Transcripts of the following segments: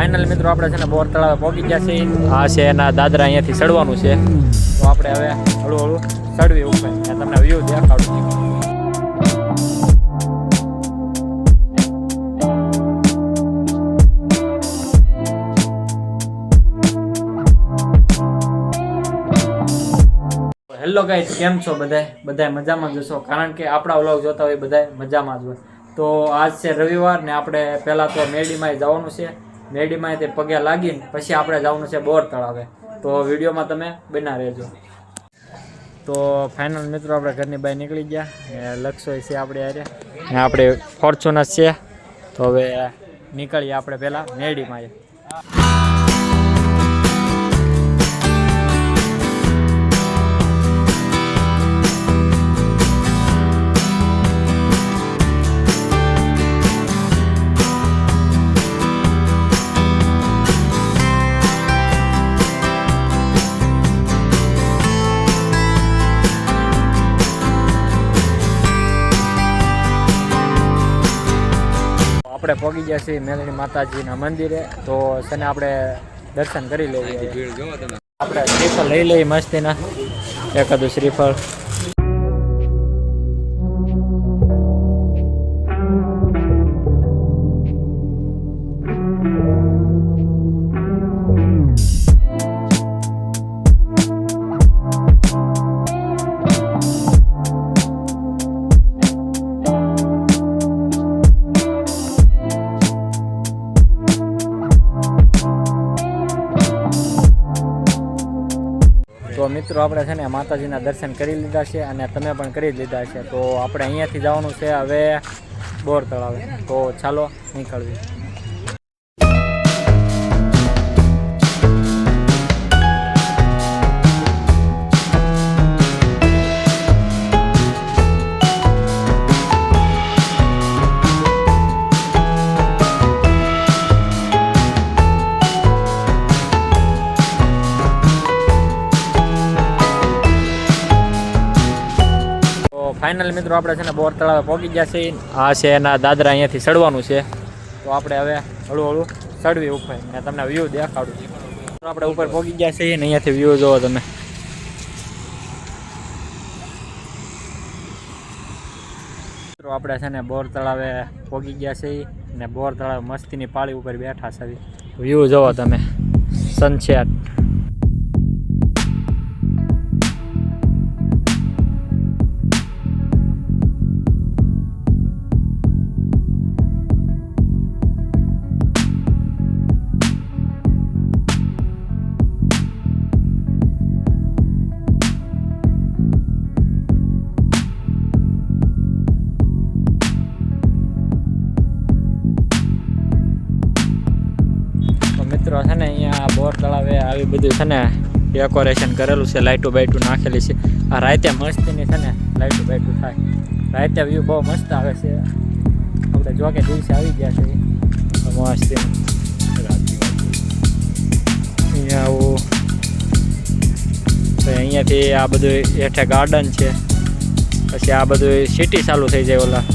Final મિત્રો આપણે છે ને બોર તળાવે પહોંચી ગયા છે. આ છે એના દાદરા અહીંયાથી ચડવાનું છે. તો આપણે હવે હળવું હળવું ચડવી ઉપર તમને વ્યૂ દેખાડું. હેલો ગાઈસ, કેમ છો બધા મજામાં જ હશો, કારણ કે આપણા વ્લોગ જોતા હોય બધા મજામાં જ હોય. તો આજ છે રવિવાર ને આપણે પહેલાં તો મેરડીમાં જવાનું છે. મેરડીમાં તે પગે લાગીને પછી આપણે જવાનું છે બોર તળાવે. તો વિડીયોમાં તમે બના રહેજો. તો ફાઇનલ મિત્રો આપણે ઘરની બહાર નીકળી ગયા. લક્ષો છે આપણે યારે ને આપણે ફોર્ચ્યુનર છે. તો હવે નીકળીએ આપણે પહેલાં મેરડીમાં. આપણે પહોંચી ગયા છીએ મેલડી માતાજીના મંદિરે. તો તેને આપણે દર્શન કરી લઈએ. આપણે શ્રીફળ લઈ લઈએ મસ્તીના, એકાદું શ્રીફળ. તો મિત્રો આપણે છે ને માતાજીના દર્શન કરી લીધા છે અને તમે પણ કરી લીધા છે. તો આપણે અહીંયાથી જવાનું છે હવે બોર તળાવે. તો ચાલો નીકળીએ. ફાઇનલ મિત્રો આપણે છે ને બોર તળાવે પહોંચી ગયા છે. આ છે એના દાદરા અહીંયાથી ચડવાનું છે. તો આપણે હવે હળવું હળવું ચડવી ઉપર ને તમને વ્યૂ દેખાડું. તો આપણે ઉપર પહોંચી ગયા છીએ ને અહીંયાથી વ્યૂ જોવો તમે. મિત્રો આપણે છે ને બોર તળાવે પહોંચી ગયા છીએ ને બોર તળાવે મસ્તીની પાળી ઉપર બેઠા છે. વ્યૂ જોવો તમે, સનસેટ. મિત્રો છે ને અહીંયા બોર તળાવે આવી બધું છે ને ડેકોરેશન કરેલું છે, લાઇટો બાઇટો નાખેલી છે. આ રાતે મસ્તીની છે ને લાઇટો બાઇટો થાય. રાતે વ્યૂ બહુ મસ્ત આવે છે. આપણે જો કે દિવસે આવી ગયા છે મસ્તી. અહીંયા આવું તો અહીંયાથી આ બધું હેઠે ગાર્ડન છે. પછી આ બધું સિટી ચાલુ થઈ જાય ઓલા.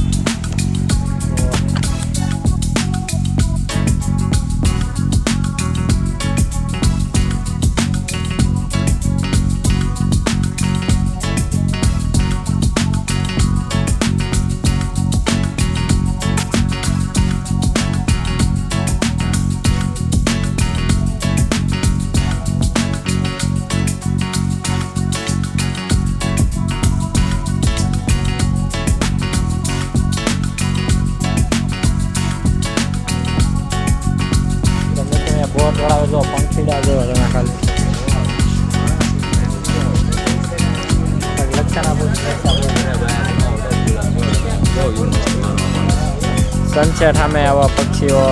બોર તળાવે જો પંખીડા જો તમે ખાલી સનસેટ સામે આવા પક્ષીઓ.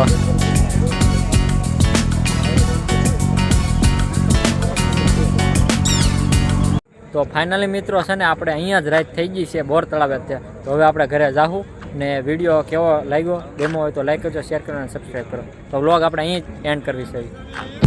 તો ફાઇનલી મિત્રો છે ને આપણે અહીંયા જ રાત થઈ ગઈ છે બોર તળાવે. તો હવે આપણે ઘરે જાહું ને વિડીયો કેવો લાગ્યો, ગમ્યો હોય તો લાઈક કરજો, શેર કરો અને સબસ્ક્રાઈબ કરો. તો વ્લોગ આપણે અહીં જ એન્ડ કરવી છે.